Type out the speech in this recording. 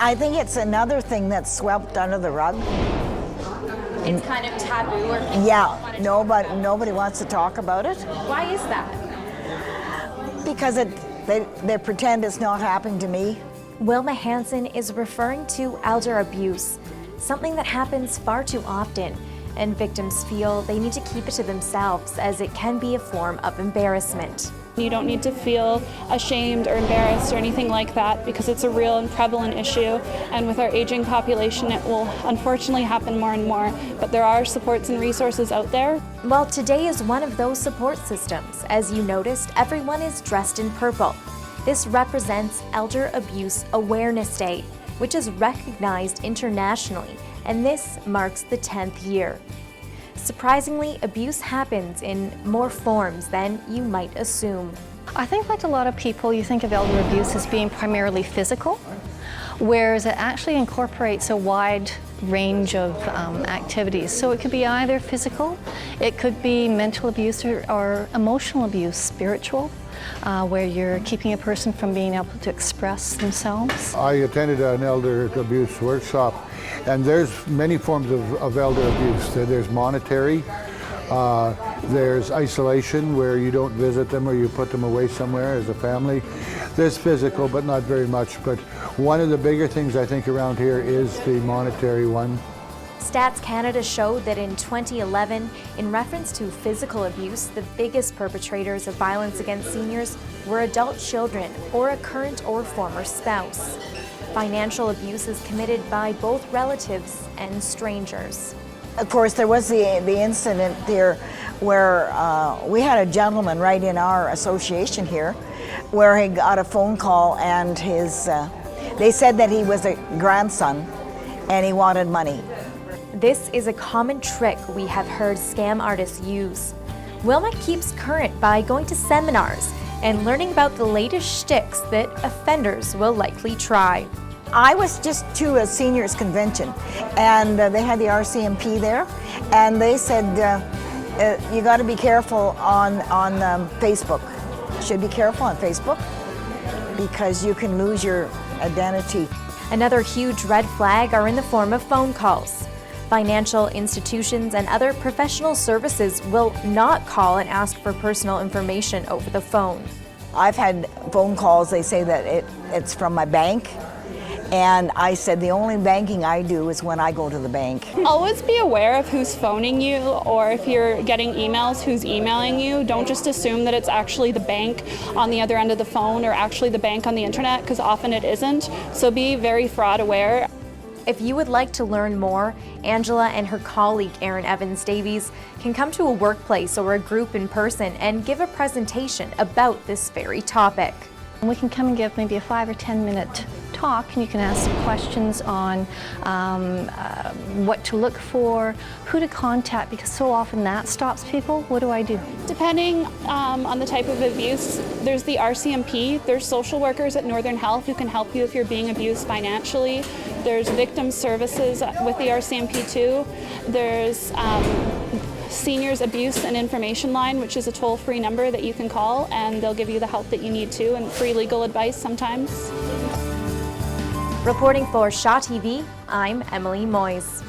I think it's another thing that's swept under the rug. It's kind of taboo, or people Yeah, don't want to nobody wants to talk about it Why is that? because they pretend it's not happening to me. Wilma Hansen is referring to elder abuse, something that happens far too often, and victims feel they need to keep it to themselves as it can be a form of embarrassment. You don't need to feel ashamed or embarrassed or anything like that because it's a real and prevalent issue, and with our aging population it will unfortunately happen more and more, but there are supports and resources out there. Well, today is one of those support systems. As you noticed, everyone is dressed in purple. This represents Elder Abuse Awareness Day, which is recognized internationally, and this marks the 10th year. Surprisingly, abuse happens in more forms than you might assume. I think like a lot of people, you think of elder abuse as being primarily physical, whereas it actually incorporates a wide range of activities. So it could be either physical, it could be mental abuse or emotional abuse, spiritual, where you're keeping a person from being able to express themselves. I attended an elder abuse workshop, and there's many forms of elder abuse. There's monetary, there's isolation where you don't visit them or you put them away somewhere as a family. There's physical, but not very much. But one of the bigger things I think around here is the monetary one. Stats Canada showed that in 2011, in reference to physical abuse, the biggest perpetrators of violence against seniors were adult children or a current or former spouse. Financial abuse is committed by both relatives and strangers. Of course, there was the incident there where we had a gentleman right in our association here where he got a phone call and they said that he was a grandson and he wanted money. This is a common trick we have heard scam artists use. Wilma keeps current by going to seminars and learning about the latest shticks that offenders will likely try. I was just to a seniors convention and they had the RCMP there and they said you got to be careful on Facebook. You should be careful on Facebook because you can lose your identity. Another huge red flag are in the form of phone calls. Financial institutions and other professional services will not call and ask for personal information over the phone. I've had phone calls, they say that it's from my bank, and I said the only banking I do is when I go to the bank. Always be aware of who's phoning you, or if you're getting emails, who's emailing you. Don't just assume that it's actually the bank on the other end of the phone or actually the bank on the internet, because often it isn't. So be very fraud aware. If you would like to learn more, Angela and her colleague Erin Evans Davies can come to a workplace or a group in person and give a presentation about this very topic. We can come and give maybe a 5 or 10 minute talk, and you can ask some questions on what to look for, who to contact, because so often that stops people. What do I do? Depending on the type of abuse, there's the RCMP, there's social workers at Northern Health who can help you if you're being abused financially. There's victim services with the RCMP too. There's Seniors Abuse and Information Line, which is a toll-free number that you can call, and they'll give you the help that you need to, and free legal advice sometimes. Reporting for Shaw TV, I'm Emily Moyes.